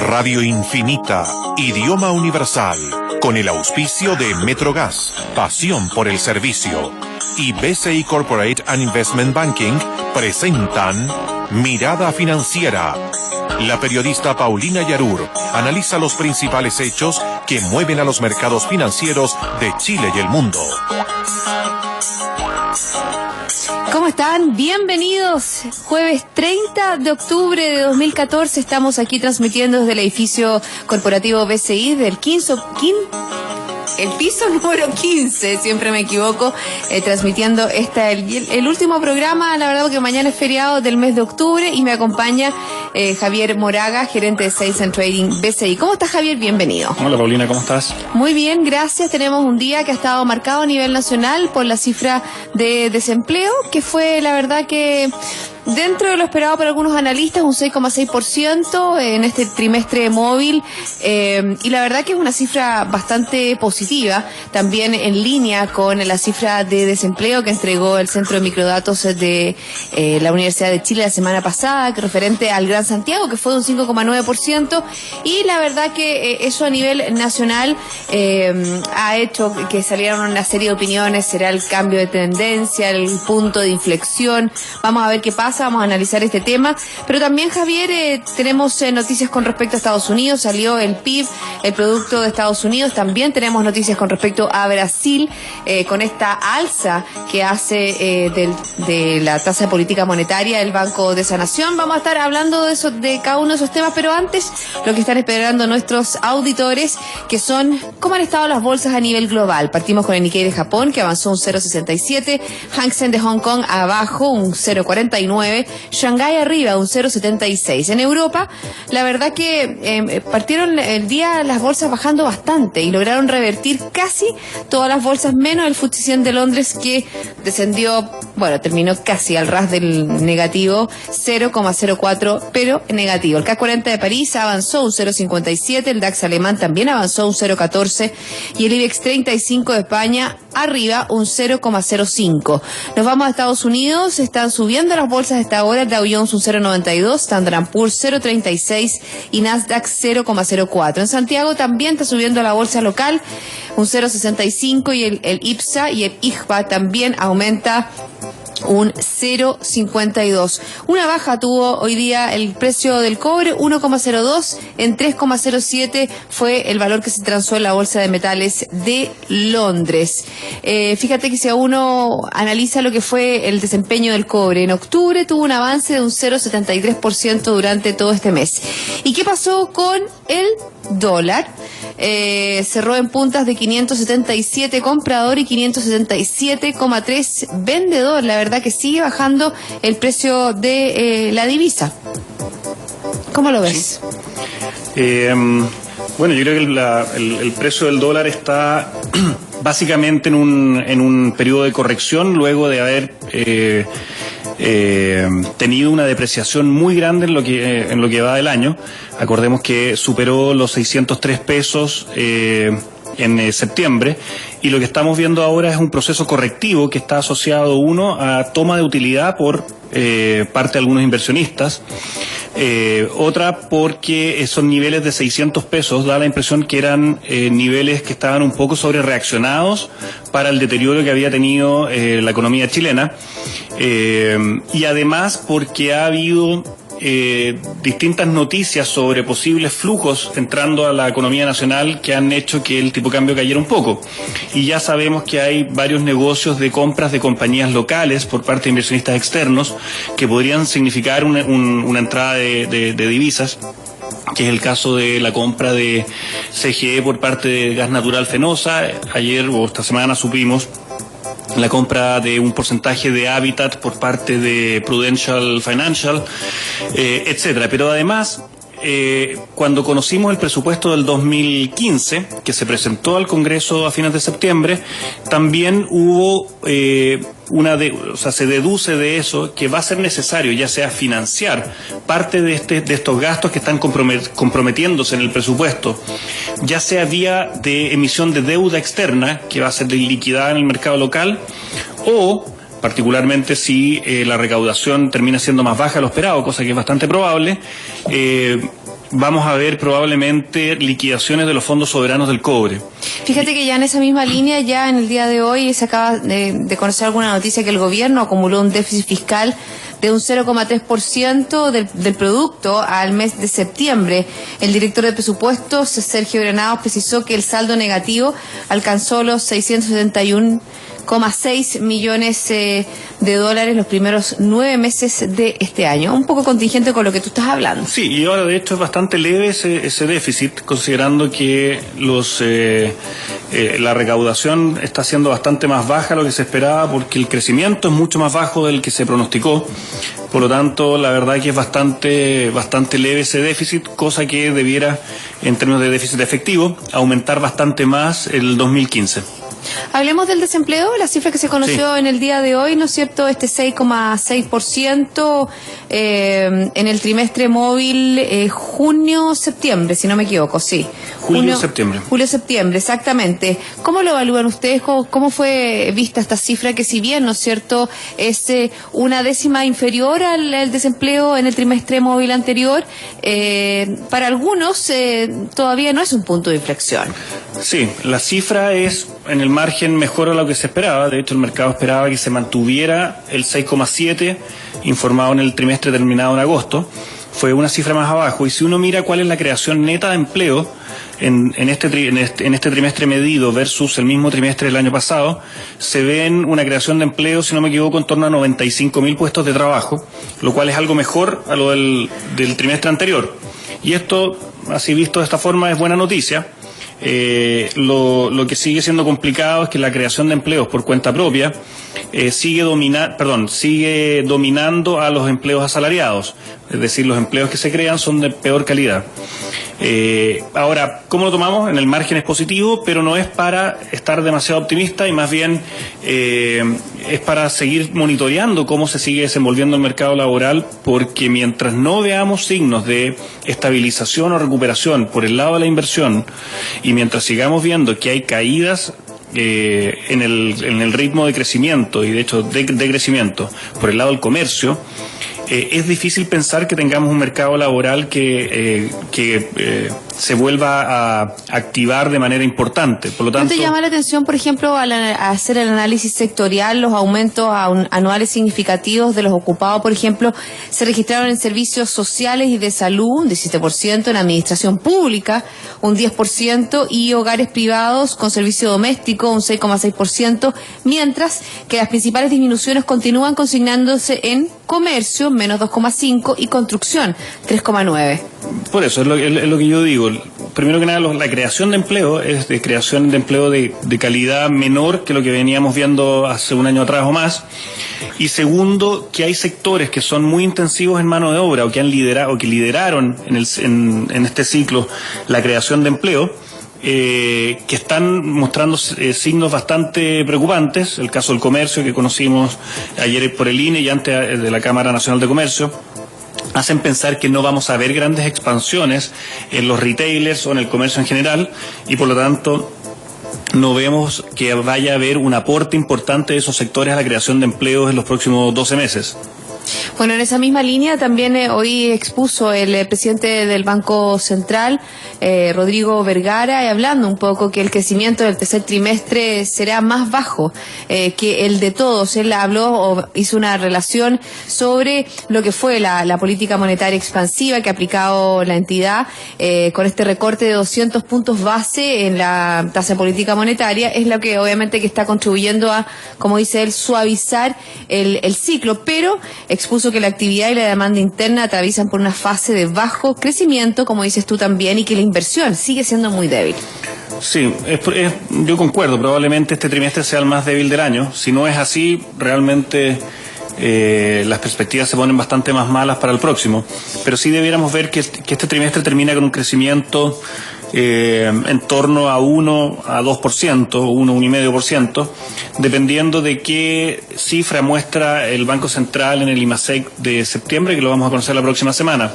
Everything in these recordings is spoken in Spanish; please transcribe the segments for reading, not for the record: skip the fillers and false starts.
Radio Infinita, idioma universal, con el auspicio de Metrogas, pasión por el servicio, y BCI Corporate and Investment Banking, presentan Mirada Financiera. La periodista Paulina Yarur analiza los principales hechos que mueven a los mercados financieros de Chile y el mundo. ¿Cómo están? Bienvenidos. Jueves 30 de octubre de 2014. Estamos aquí transmitiendo desde el edificio corporativo BCI del el piso número 15, siempre me equivoco, transmitiendo el último programa. La verdad que mañana es feriado del mes de octubre y me acompaña Javier Moraga, gerente de Sales and Trading BCI. ¿Cómo estás, Javier? Bienvenido. Hola, Paulina, ¿cómo estás? Muy bien, gracias. Tenemos un día que ha estado marcado a nivel nacional por la cifra de desempleo, que fue, la verdad, que dentro de lo esperado por algunos analistas, un 6,6% en este trimestre móvil, y la verdad que es una cifra bastante positiva, también en línea con la cifra de desempleo que entregó el Centro de Microdatos de la Universidad de Chile la semana pasada, que referente al Gran Santiago, que fue de un 5,9%, y la verdad que eso a nivel nacional ha hecho que salieran una serie de opiniones. Será el cambio de tendencia, el punto de inflexión. Vamos a ver qué pasa. Vamos a analizar este tema, pero también, Javier, tenemos noticias con respecto a Estados Unidos. Salió el PIB, el Producto de Estados Unidos. También tenemos noticias con respecto a Brasil, con esta alza que hace de la tasa de política monetaria el Banco de esa nación. Vamos a estar hablando de eso, de cada uno de esos temas, pero antes, lo que están esperando nuestros auditores, que son cómo han estado las bolsas a nivel global. Partimos con el Nikkei de Japón, que avanzó un 0,67, Hang Seng de Hong Kong abajo un 0,49, Shanghái arriba un 0,76. En Europa, la verdad que partieron el día las bolsas bajando bastante y lograron revertir casi todas las bolsas, menos el FTSE 100 de Londres, que descendió, terminó casi al ras del negativo, 0,04, pero negativo. El CAC 40 de París avanzó un 0,57, el DAX alemán también avanzó un 0,14 y el IBEX 35 de España arriba un 0,05. Nos vamos a Estados Unidos, están subiendo las bolsas hasta ahora, el Dow Jones un 0,92, Standard & Poor's 0,36 y Nasdaq 0,04. En Santiago también está subiendo la bolsa local un 0,65 y el IPSA y el IJPA también aumenta un 0,52. Una baja tuvo hoy día el precio del cobre, 1,02, en 3,07 fue el valor que se transó en la bolsa de metales de Londres. Fíjate que si uno analiza lo que fue el desempeño del cobre, en octubre tuvo un avance de un 0,73% durante todo este mes. ¿Y qué pasó con el dólar? Cerró en puntas de 577 comprador y 577,3 vendedor. La verdad que sigue bajando el precio de la divisa. ¿Cómo lo ves? Yo creo que el precio del dólar está básicamente en un periodo de corrección luego de haber tenido una depreciación muy grande en lo que va del año. Acordemos que superó los 603 pesos en septiembre, y lo que estamos viendo ahora es un proceso correctivo que está asociado, uno, a toma de utilidad por parte de algunos inversionistas, otra porque esos niveles de 600 pesos da la impresión que eran niveles que estaban un poco sobre reaccionados para el deterioro que había tenido la economía chilena, y además porque ha habido distintas noticias sobre posibles flujos entrando a la economía nacional que han hecho que el tipo de cambio cayera un poco. Y ya sabemos que hay varios negocios de compras de compañías locales por parte de inversionistas externos que podrían significar una entrada de divisas, que es el caso de la compra de CGE por parte de Gas Natural Fenosa. Ayer o esta semana supimos la compra de un porcentaje de Habitat por parte de Prudential Financial, etcétera. Pero además, cuando conocimos el presupuesto del 2015, que se presentó al Congreso a fines de septiembre, también hubo se deduce de eso que va a ser necesario ya sea financiar parte de estos gastos que están comprometiéndose en el presupuesto, ya sea vía de emisión de deuda externa que va a ser liquidada en el mercado local, o particularmente si la recaudación termina siendo más baja de lo esperado, cosa que es bastante probable, vamos a ver probablemente liquidaciones de los fondos soberanos del cobre. Fíjate que ya en esa misma línea, ya en el día de hoy se acaba de conocer alguna noticia que el gobierno acumuló un déficit fiscal de un 0,3% del producto al mes de septiembre. El director de presupuestos, Sergio Granados, precisó que el saldo negativo alcanzó los 671,6 millones de dólares los primeros 9 meses de este año. Un poco contingente con lo que tú estás hablando. Sí, y ahora de hecho es bastante leve ese déficit, considerando que la recaudación está siendo bastante más baja de lo que se esperaba, porque el crecimiento es mucho más bajo del que se pronosticó. Por lo tanto, la verdad que es bastante leve ese déficit, cosa que debiera, en términos de déficit efectivo, aumentar bastante más el 2015. Hablemos del desempleo, la cifra que se conoció en el día de hoy, ¿no es cierto? Este 6,6% en el trimestre móvil junio-septiembre, si no me equivoco, sí. Julio-septiembre. Julio-septiembre, exactamente. ¿Cómo lo evalúan ustedes? ¿Cómo fue vista esta cifra que, si bien, ¿no es cierto?, es una décima inferior al desempleo en el trimestre móvil anterior, para algunos todavía no es un punto de inflexión? Sí, la cifra es en el margen mejor a lo que se esperaba. De hecho, el mercado esperaba que se mantuviera el 6,7 informado en el trimestre terminado en agosto. Fue una cifra más abajo. Y si uno mira cuál es la creación neta de empleo en este trimestre medido versus el mismo trimestre del año pasado, se ven una creación de empleo, si no me equivoco, en torno a 95.000 puestos de trabajo, lo cual es algo mejor a lo del trimestre anterior. Y esto, así visto de esta forma, es buena noticia. Lo que sigue siendo complicado es que la creación de empleos por cuenta propia sigue dominando a los empleos asalariados, es decir, los empleos que se crean son de peor calidad. Ahora, ¿cómo lo tomamos? En el margen es positivo, pero no es para estar demasiado optimista, y más bien es para seguir monitoreando cómo se sigue desenvolviendo el mercado laboral, porque mientras no veamos signos de estabilización o recuperación por el lado de la inversión, y mientras sigamos viendo que hay caídas en el ritmo de crecimiento, y de hecho de crecimiento por el lado del comercio, es difícil pensar que tengamos un mercado laboral que se vuelva a activar de manera importante. Por lo tanto, ¿no te llama la atención, por ejemplo, al hacer el análisis sectorial, los aumentos anuales significativos de los ocupados? Por ejemplo, se registraron en servicios sociales y de salud un 17%, en administración pública un 10%, y hogares privados con servicio doméstico un 6,6%, mientras que las principales disminuciones continúan consignándose en comercio, menos 2,5%, y construcción, 3,9%. Por eso es lo que yo digo. Primero que nada, la creación de empleo es de creación de empleo de calidad menor que lo que veníamos viendo hace un año atrás o más. Y segundo, que hay sectores que son muy intensivos en mano de obra, o que lideraron en este ciclo la creación de empleo, que están mostrando signos bastante preocupantes. El caso del comercio, que conocimos ayer por el INE y antes de la Cámara Nacional de Comercio, hacen pensar que no vamos a ver grandes expansiones en los retailers o en el comercio en general, y por lo tanto no vemos que vaya a haber un aporte importante de esos sectores a la creación de empleos en los próximos 12 meses. Bueno, en esa misma línea también hoy expuso el presidente del Banco Central, Rodrigo Vergara, hablando un poco que el crecimiento del tercer trimestre será más bajo que el de todos. Él habló o hizo una relación sobre lo que fue la política monetaria expansiva que ha aplicado la entidad con este recorte de 200 puntos base en la tasa de política monetaria. Es lo que obviamente que está contribuyendo a, como dice él, suavizar el ciclo, pero expuso que la actividad y la demanda interna atraviesan por una fase de bajo crecimiento, como dices tú también, y que la inversión sigue siendo muy débil. Sí, yo concuerdo, probablemente este trimestre sea el más débil del año. Si no es así, realmente las perspectivas se ponen bastante más malas para el próximo. Pero sí debiéramos ver que este trimestre termina con un crecimiento en torno a 1 a 2%, 1,5%, dependiendo de qué cifra muestra el Banco Central en el IMACEC de septiembre, que lo vamos a conocer la próxima semana.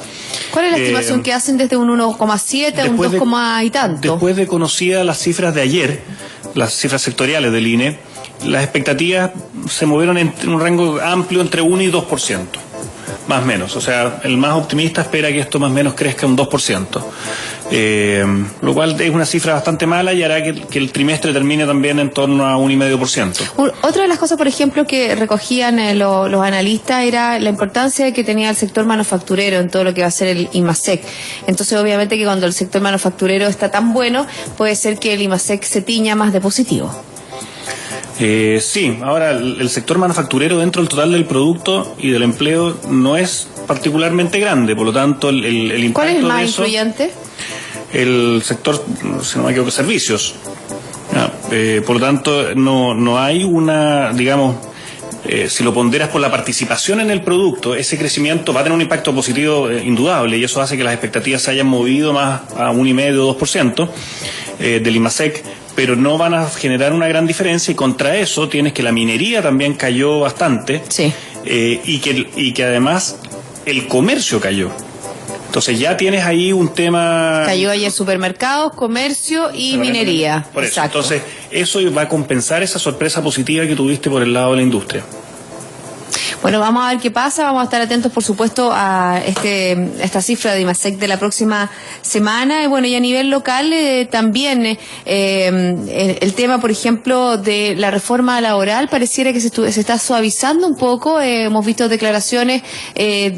¿Cuál es la estimación que hacen desde un 1,7 a un 2, y tanto? Después de conocidas las cifras de ayer, las cifras sectoriales del INE, las expectativas se movieron en un rango amplio entre 1 y 2%. más o menos. O sea, el más optimista espera que esto más o menos crezca un 2%. Lo cual es una cifra bastante mala y hará que el trimestre termine también en torno a 1,5%. Otra de las cosas, por ejemplo, que recogían los analistas era la importancia que tenía el sector manufacturero en todo lo que va a ser el IMASEC. Entonces, obviamente que cuando el sector manufacturero está tan bueno, puede ser que el IMASEC se tiña más de positivo. Sí, ahora el sector manufacturero dentro del total del producto y del empleo no es particularmente grande, por lo tanto el impacto ¿Cuál es el más de eso, influyente? El sector, si no me equivoco, servicios. Por lo tanto, no hay una, digamos, si lo ponderas por la participación en el producto, ese crecimiento va a tener un impacto positivo indudable, y eso hace que las expectativas se hayan movido más a 1,5-2% del IMASEC, pero no van a generar una gran diferencia, y contra eso tienes que la minería también cayó bastante, sí. y que además el comercio cayó. Entonces ya tienes ahí un tema... Cayó ayer supermercados, comercio y minería. Por eso. Exacto. Entonces eso va a compensar esa sorpresa positiva que tuviste por el lado de la industria. Bueno, vamos a ver qué pasa, vamos a estar atentos, por supuesto, a esta cifra de IMASEC de la próxima semana. Y bueno, y a nivel local también el tema, por ejemplo, de la reforma laboral pareciera que se está suavizando un poco. Hemos visto declaraciones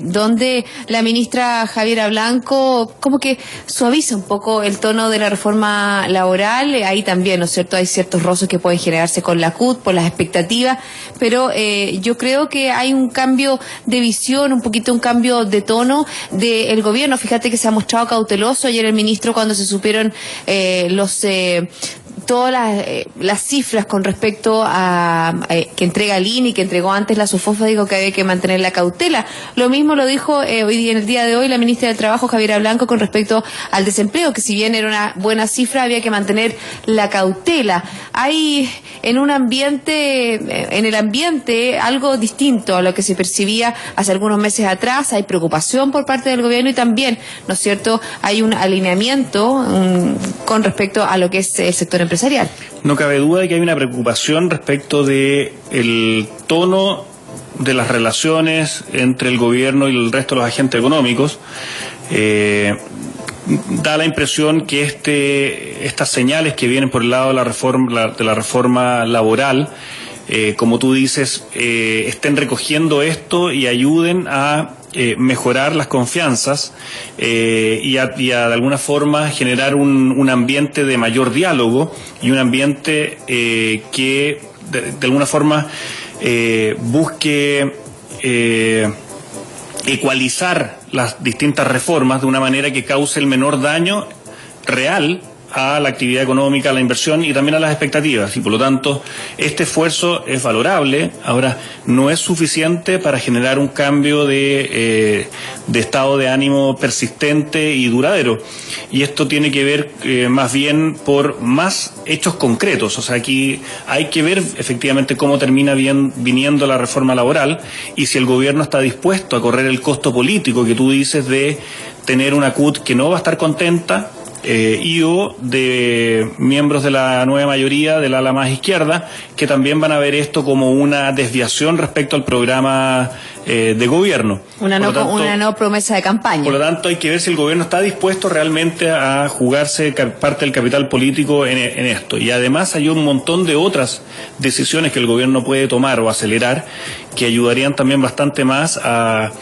donde la ministra Javiera Blanco como que suaviza un poco el tono de la reforma laboral. Ahí también, ¿no es cierto?, hay ciertos roces que pueden generarse con la CUT por las expectativas, pero yo creo que hay un cambio de visión, un poquito un cambio de tono del gobierno. Fíjate que se ha mostrado cauteloso ayer el ministro cuando se supieron todas las cifras con respecto a que entrega el INE y que entregó antes la SUFOFA, dijo que había que mantener la cautela. Lo mismo lo dijo hoy en el día de hoy la ministra del Trabajo, Javiera Blanco, con respecto al desempleo, que si bien era una buena cifra, había que mantener la cautela. Hay en el ambiente algo distinto a lo que se percibía hace algunos meses atrás. Hay preocupación por parte del gobierno y también, ¿no es cierto?, hay un alineamiento con respecto a lo que es el sector empresarial. No cabe duda de que hay una preocupación respecto de el tono de las relaciones entre el gobierno y el resto de los agentes económicos. Da la impresión que estas señales que vienen por el lado de la reforma laboral, como tú dices, estén recogiendo esto y ayuden a mejorar las confianzas y a de alguna forma generar un ambiente de mayor diálogo y un ambiente que de alguna forma busque ecualizar las distintas reformas de una manera que cause el menor daño real a la actividad económica, a la inversión y también a las expectativas, y por lo tanto este esfuerzo es valorable. Ahora, no es suficiente para generar un cambio de estado de ánimo persistente y duradero, y esto tiene que ver más bien por más hechos concretos. O sea, aquí hay que ver efectivamente cómo termina viniendo la reforma laboral y si el gobierno está dispuesto a correr el costo político que tú dices de tener una CUT que no va a estar contenta, y o de miembros de la nueva mayoría del ala más izquierda que también van a ver esto como una desviación respecto al programa de gobierno. Una no promesa de campaña. Por lo tanto, hay que ver si el gobierno está dispuesto realmente a jugarse parte del capital político en esto. Y además hay un montón de otras decisiones que el gobierno puede tomar o acelerar que ayudarían también bastante más a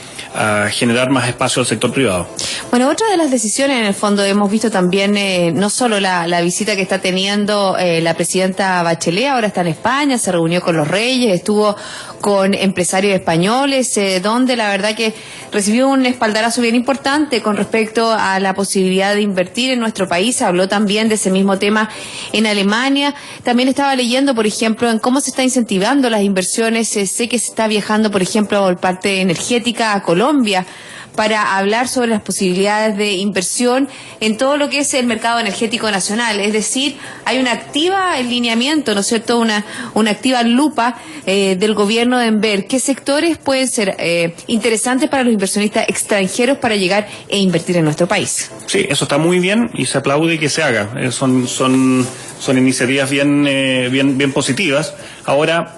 generar más espacio al sector privado. Bueno, otra de las decisiones, en el fondo, hemos visto también no solo la visita que está teniendo la presidenta Bachelet, ahora está en España, se reunió con los reyes, estuvo con empresarios españoles, donde la verdad que recibió un espaldarazo bien importante con respecto a la posibilidad de invertir en nuestro país. Habló también de ese mismo tema en Alemania. También estaba leyendo, por ejemplo, en cómo se está incentivando las inversiones. Sé que se está viajando, por ejemplo, por parte energética a Colombia para hablar sobre las posibilidades de inversión en todo lo que es el mercado energético nacional. Es decir, hay una activa alineamiento, ¿no es cierto?, una activa lupa del gobierno en ver qué sectores pueden ser interesantes para los inversionistas extranjeros para llegar e invertir en nuestro país. Sí, eso está muy bien y se aplaude que se haga. Son iniciativas bien positivas. Ahora,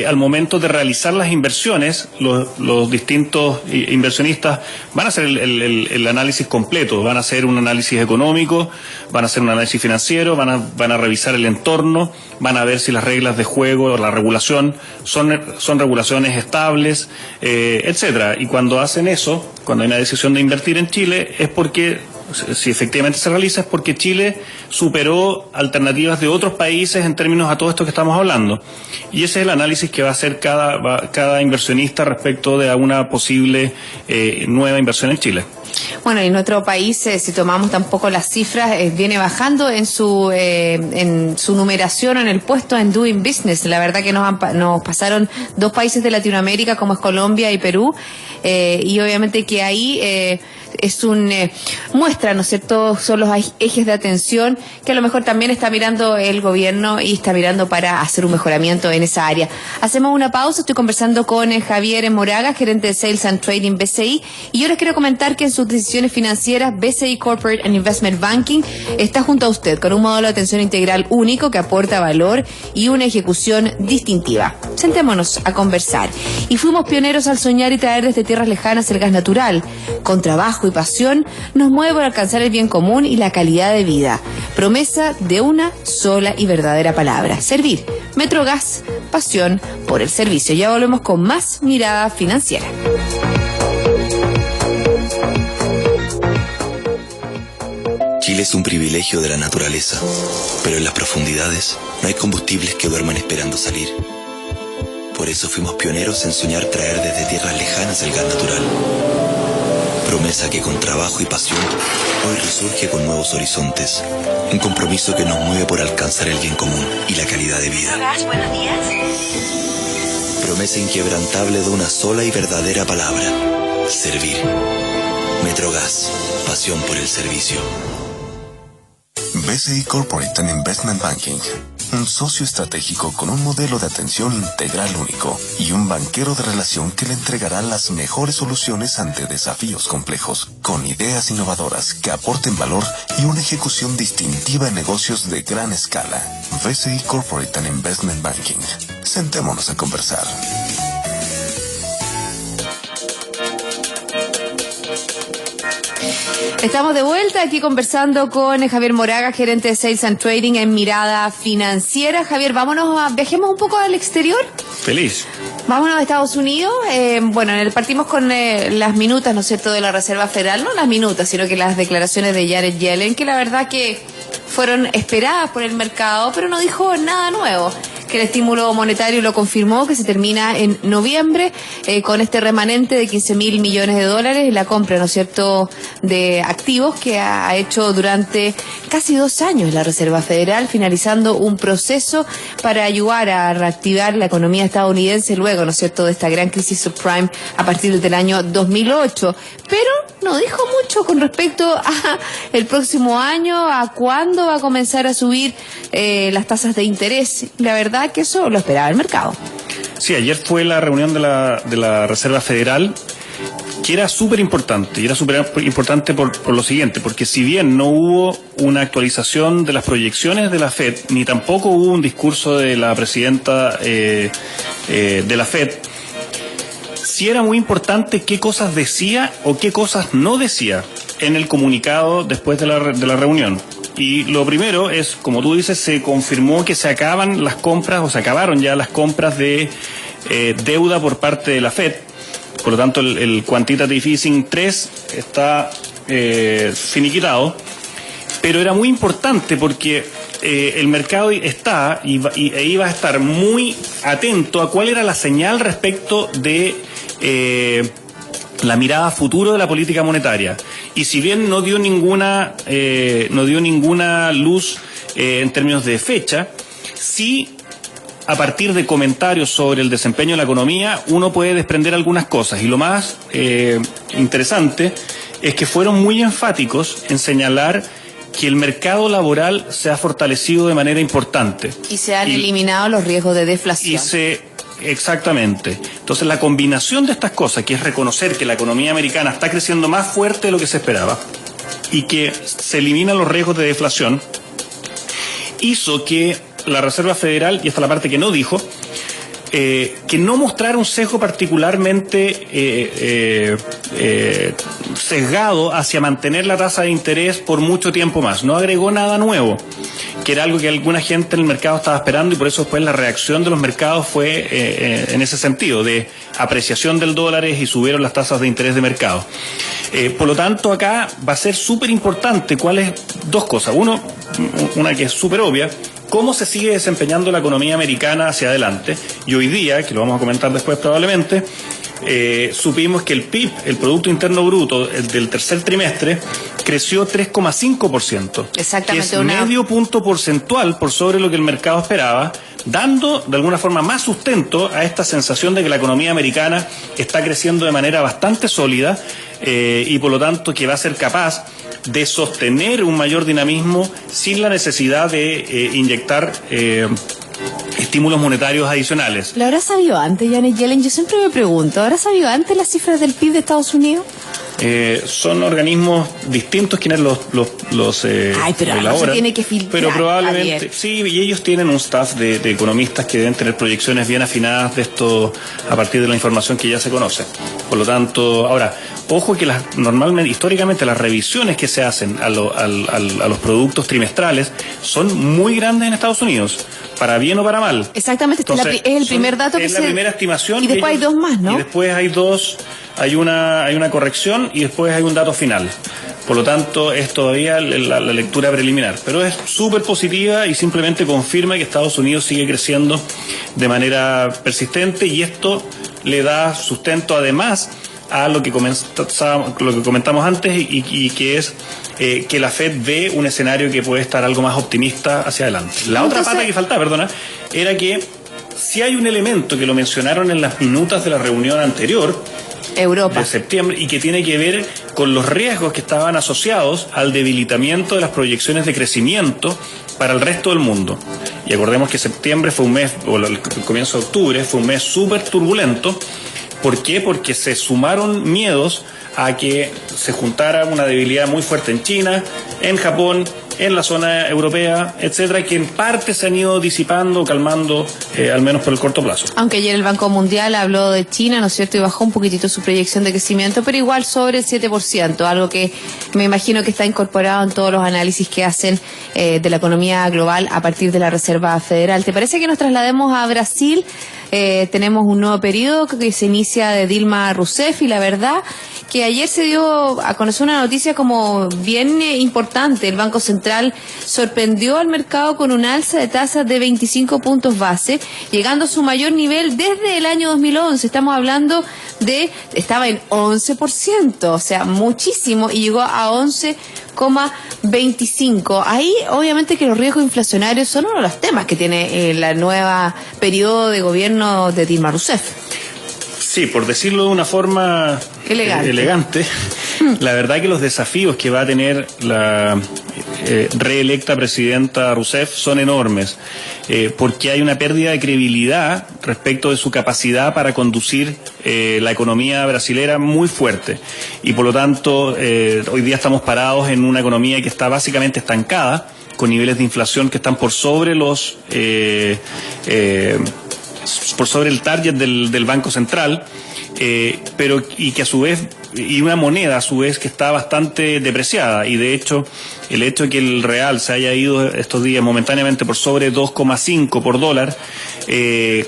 al momento de realizar las inversiones, los distintos inversionistas van a hacer el análisis completo, van a hacer un análisis económico, van a hacer un análisis financiero, van a revisar el entorno, van a ver si las reglas de juego o la regulación son regulaciones estables, etcétera. Y cuando hacen eso, cuando hay una decisión de invertir en Chile, es porque, si efectivamente se realiza, es porque Chile superó alternativas de otros países en términos a todo esto que estamos hablando. Y ese es el análisis que va a hacer cada inversionista respecto de una posible nueva inversión en Chile. Bueno, y nuestro país, si tomamos tampoco las cifras, viene bajando en su numeración en el puesto en Doing Business. La verdad que nos pasaron 2 países de Latinoamérica, como es Colombia y Perú, y obviamente que ahí es muestra, ¿no es cierto?, son los ejes de atención que a lo mejor también está mirando el gobierno y está mirando para hacer un mejoramiento en esa área. Hacemos una pausa, estoy conversando con Javier Moraga, gerente de Sales and Trading BCI, y yo les quiero comentar que en sus decisiones financieras BCI Corporate and Investment Banking está junto a usted con un modelo de atención integral único que aporta valor y una ejecución distintiva. Sentémonos a conversar. Y fuimos pioneros al soñar y traer desde tierras lejanas el gas natural. Con trabajo y pasión nos mueve por alcanzar el bien común y la calidad de vida. Promesa de una sola y verdadera palabra: servir. Metrogas, pasión por el servicio. Ya volvemos con más Mirada Financiera. Chile es un privilegio de la naturaleza, pero en las profundidades no hay combustibles que duerman esperando salir. Por eso fuimos pioneros en soñar traer desde tierras lejanas el gas natural. Promesa que con trabajo y pasión hoy resurge con nuevos horizontes. Un compromiso que nos mueve por alcanzar el bien común y la calidad de vida. Buenos días. Promesa inquebrantable de una sola y verdadera palabra: servir. Metrogas, pasión por el servicio. BCI Corporate and Investment Banking, un socio estratégico con un modelo de atención integral único y un banquero de relación que le entregará las mejores soluciones ante desafíos complejos, con ideas innovadoras que aporten valor y una ejecución distintiva en negocios de gran escala. BCI Corporate and Investment Banking. Sentémonos a conversar. Estamos de vuelta aquí conversando con Javier Moraga, gerente de Sales and Trading en Mirada Financiera. Javier, viajemos un poco al exterior. Feliz. Vámonos a Estados Unidos. Partimos con las minutas, ¿no es cierto?, de la Reserva Federal. No las minutas, sino que las declaraciones de Janet Yellen, que la verdad que fueron esperadas por el mercado, pero no dijo nada nuevo. Que el estímulo monetario lo confirmó, que se termina en noviembre con este remanente de $15.000 millones, la compra, ¿no es cierto?, de activos que ha hecho durante casi 2 años la Reserva Federal, finalizando un proceso para ayudar a reactivar la economía estadounidense luego, ¿no es cierto?, de esta gran crisis subprime a partir del año 2008. Pero no dijo mucho con respecto a el próximo año, a cuándo va a comenzar a subir las tasas de interés. La verdad que eso lo esperaba el mercado. Sí, ayer fue la reunión de la Reserva Federal, que era súper importante, y era súper importante por lo siguiente, porque si bien no hubo una actualización de las proyecciones de la FED, ni tampoco hubo un discurso de la presidenta de la FED, sí era muy importante qué cosas decía o qué cosas no decía en el comunicado después de la reunión. Y lo primero es, como tú dices, se confirmó que se acabaron ya las compras de deuda por parte de la FED. Por lo tanto, el Quantitative Easing 3 está finiquitado. Pero era muy importante porque el mercado iba a estar muy atento a cuál era la señal respecto de la mirada a futuro de la política monetaria. Y si bien no dio ninguna luz en términos de fecha, sí, a partir de comentarios sobre el desempeño de la economía, uno puede desprender algunas cosas. Y lo más interesante es que fueron muy enfáticos en señalar que el mercado laboral se ha fortalecido de manera importante. Y se han eliminado los riesgos de deflación. Exactamente. Entonces, la combinación de estas cosas, que es reconocer que la economía americana está creciendo más fuerte de lo que se esperaba y que se eliminan los riesgos de deflación, hizo que la Reserva Federal, y esta es la parte que no dijo, que no mostrara un sesgo particularmente sesgado hacia mantener la tasa de interés por mucho tiempo más. No agregó nada nuevo, que era algo que alguna gente en el mercado estaba esperando, y por eso después la reacción de los mercados fue en ese sentido, de apreciación del dólar, y subieron las tasas de interés de mercado. Por lo tanto, acá va a ser súper importante dos cosas. Una que es súper obvia: cómo se sigue desempeñando la economía americana hacia adelante. Y hoy día, que lo vamos a comentar después probablemente, supimos que el PIB, el Producto Interno Bruto, del tercer trimestre, creció 3,5%. Exactamente. Que es medio punto porcentual por sobre lo que el mercado esperaba, dando de alguna forma más sustento a esta sensación de que la economía americana está creciendo de manera bastante sólida, y por lo tanto que va a ser capaz de sostener un mayor dinamismo sin la necesidad de inyectar estímulos monetarios adicionales. ¿Lo habrá sabido antes, Janet Yellen? Yo siempre me pregunto, ¿habrá sabido antes las cifras del PIB de Estados Unidos? Son organismos distintos quienes los pero elaboran, se tiene que filtrar, pero probablemente Javier. sí, y ellos tienen un staff de economistas que deben tener proyecciones bien afinadas de esto a partir de la información que ya se conoce. Por lo tanto, ahora, ojo que normalmente, históricamente, las revisiones que se hacen a los productos trimestrales son muy grandes en Estados Unidos, para bien o para mal. Exactamente. Entonces, es el primer dato que es la primera estimación. Y después hay dos más, ¿no? Y después hay dos, hay una corrección, y después hay un dato final. Por lo tanto, es todavía la lectura preliminar. Pero es súper positiva y simplemente confirma que Estados Unidos sigue creciendo de manera persistente, y esto le da sustento además a lo que comentamos antes, y que es que la Fed ve un escenario que puede estar algo más optimista hacia adelante. La otra pata que faltaba, era que si hay un elemento que lo mencionaron en las minutas de la reunión anterior, Europa, de septiembre, y que tiene que ver con los riesgos que estaban asociados al debilitamiento de las proyecciones de crecimiento para el resto del mundo. Y acordemos que septiembre fue un mes, o el comienzo de octubre, fue un mes súper turbulento. ¿Por qué? Porque se sumaron miedos a que se juntara una debilidad muy fuerte en China, en Japón, en la zona europea, etcétera, que en parte se han ido disipando, calmando, al menos por el corto plazo. Aunque ayer el Banco Mundial habló de China, ¿no es cierto?, y bajó un poquitito su proyección de crecimiento, pero igual sobre el 7%, algo que me imagino que está incorporado en todos los análisis que hacen de la economía global a partir de la Reserva Federal. ¿Te parece que nos traslademos a Brasil? Tenemos un nuevo periodo que se inicia de Dilma Rousseff, y la verdad que ayer se dio a conocer una noticia como bien importante. El Banco Central sorprendió al mercado con un alza de tasas de 25 puntos base, llegando a su mayor nivel desde el año 2011. Estamos hablando estaba en 11%, o sea, muchísimo, y llegó a 11,25. Ahí, obviamente, que los riesgos inflacionarios son uno de los temas que tiene la nueva periodo de gobierno de Dilma Rousseff. Sí, por decirlo de una forma elegante, la verdad que los desafíos que va a tener la reelecta presidenta Rousseff son enormes, porque hay una pérdida de credibilidad respecto de su capacidad para conducir la economía brasilera muy fuerte, y por lo tanto hoy día estamos parados en una economía que está básicamente estancada, con niveles de inflación que están por sobre el target del Banco Central, pero y que a su vez, y una moneda a su vez que está bastante depreciada, y de hecho el hecho de que el real se haya ido estos días momentáneamente por sobre 2,5 por dólar,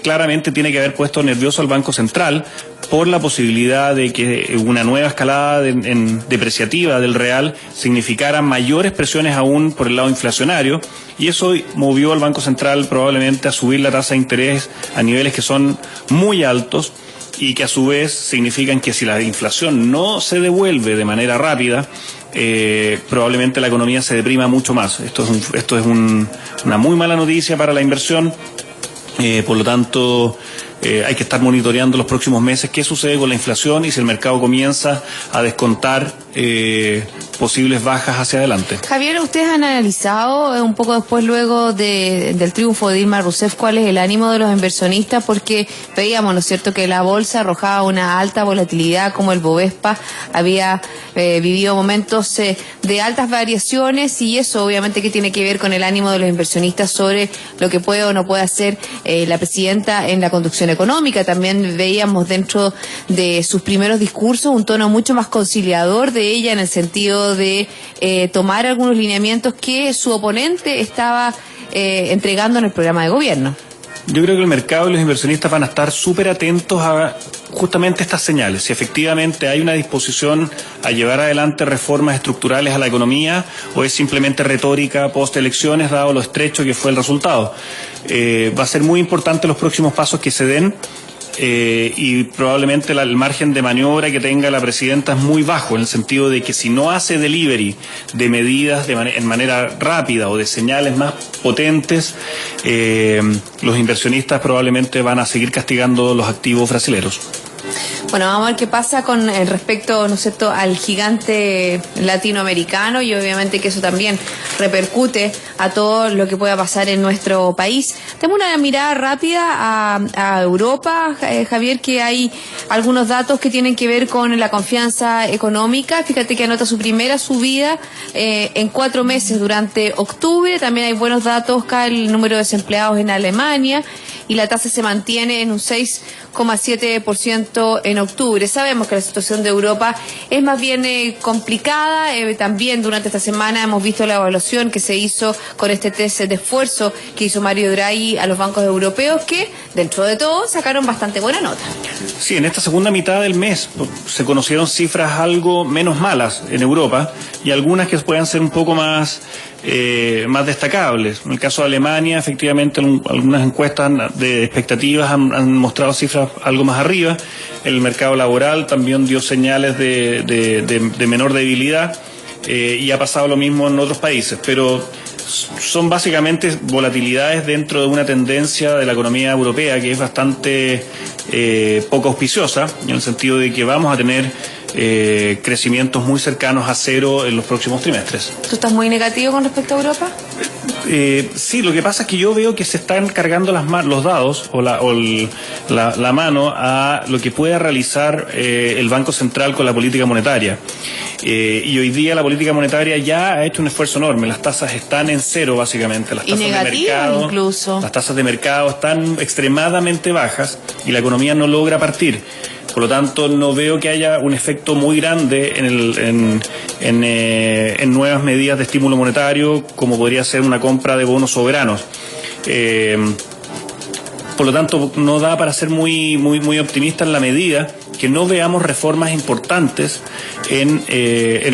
claramente tiene que haber puesto nervioso al Banco Central por la posibilidad de que una nueva escalada depreciativa del real significara mayores presiones aún por el lado inflacionario, y eso movió al Banco Central probablemente a subir la tasa de interés a niveles que son muy altos, y que a su vez significan que si la inflación no se devuelve de manera rápida, probablemente la economía se deprima mucho más. Esto es una muy mala noticia para la inversión. Por lo tanto, hay que estar monitoreando los próximos meses qué sucede con la inflación, y si el mercado comienza a descontar posibles bajas hacia adelante. Javier, ustedes han analizado un poco después, luego del triunfo de Dilma Rousseff, cuál es el ánimo de los inversionistas, porque veíamos, ¿no es cierto?, que la bolsa arrojaba una alta volatilidad, como el Bovespa había vivido momentos de altas variaciones, y eso obviamente que tiene que ver con el ánimo de los inversionistas sobre lo que puede o no puede hacer la presidenta en la conducción económica. También veíamos dentro de sus primeros discursos un tono mucho más conciliador de ella, en el sentido de tomar algunos lineamientos que su oponente estaba entregando en el programa de gobierno. Yo creo que el mercado y los inversionistas van a estar súper atentos a justamente estas señales, si efectivamente hay una disposición a llevar adelante reformas estructurales a la economía o es simplemente retórica post-elecciones, dado lo estrecho que fue el resultado. Va a ser muy importante los próximos pasos que se den. Y probablemente el margen de maniobra que tenga la presidenta es muy bajo, en el sentido de que si no hace delivery de medidas en manera rápida o de señales más potentes, los inversionistas probablemente van a seguir castigando los activos brasileños. Bueno, vamos a ver qué pasa con respecto, ¿no es cierto?, al gigante latinoamericano, y obviamente que eso también repercute a todo lo que pueda pasar en nuestro país. Tengo una mirada rápida a Europa, Javier, que hay algunos datos que tienen que ver con la confianza económica. Fíjate que anota su primera subida en 4 meses durante octubre. También hay buenos datos, cae el número de desempleados en Alemania, y la tasa se mantiene en un 6,7% en octubre. Sabemos que la situación de Europa es más bien complicada. También durante esta semana hemos visto la evaluación que se hizo con este test de esfuerzo que hizo Mario Draghi a los bancos europeos, que dentro de todo sacaron bastante buena nota. Sí, en esta segunda mitad del mes se conocieron cifras algo menos malas en Europa, y algunas que puedan ser un poco más destacables. En el caso de Alemania, efectivamente, algunas encuestas de expectativas han mostrado cifras algo más arriba. El mercado laboral también dio señales de menor debilidad, y ha pasado lo mismo en otros países, pero son básicamente volatilidades dentro de una tendencia de la economía europea que es bastante poco auspiciosa, en el sentido de que vamos a tener crecimientos muy cercanos a cero en los próximos trimestres. ¿Tú estás muy negativo con respecto a Europa? Sí, lo que pasa es que yo veo que se están cargando los dados o la mano a lo que pueda realizar el Banco Central con la política monetaria. Y hoy día la política monetaria ya ha hecho un esfuerzo enorme. Las tasas están en cero, básicamente. Las tasas de mercado, incluso. Las tasas de mercado están extremadamente bajas y la economía no logra partir. Por lo tanto, no veo que haya un efecto muy grande en nuevas medidas de estímulo monetario, como podría ser una compra de bonos soberanos. Por lo tanto, no da para ser muy optimista en la medida que no veamos reformas importantes en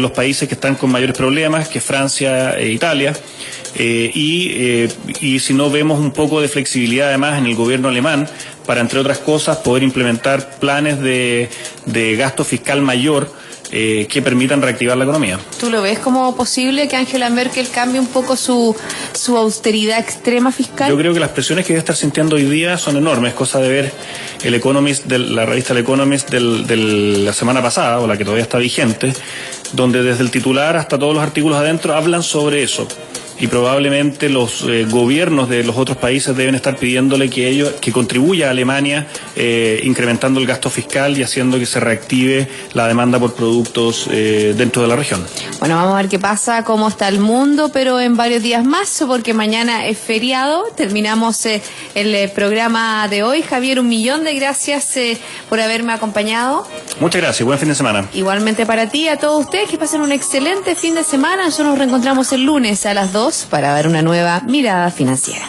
los países que están con mayores problemas, que Francia e Italia. Y si no vemos un poco de flexibilidad además en el gobierno alemán para, entre otras cosas, poder implementar planes de gasto fiscal mayor que permitan reactivar la economía. ¿Tú lo ves como posible que Angela Merkel cambie un poco su austeridad extrema fiscal? Yo creo que las presiones que debe estar sintiendo hoy día son enormes, cosa de ver el Economist, la revista El Economist de la semana pasada, o la que todavía está vigente, donde desde el titular hasta todos los artículos adentro hablan sobre eso. Y probablemente los gobiernos de los otros países deben estar pidiéndole que contribuya a Alemania, incrementando el gasto fiscal y haciendo que se reactive la demanda por productos dentro de la región. Bueno, vamos a ver qué pasa, cómo está el mundo, pero en varios días más, porque mañana es feriado. Terminamos el programa de hoy. Javier, 1.000.000 de gracias por haberme acompañado. Muchas gracias, buen fin de semana. Igualmente para ti, a todos ustedes, que pasen un excelente fin de semana. Nosotros nos reencontramos el lunes a las 2 para dar una nueva mirada financiera.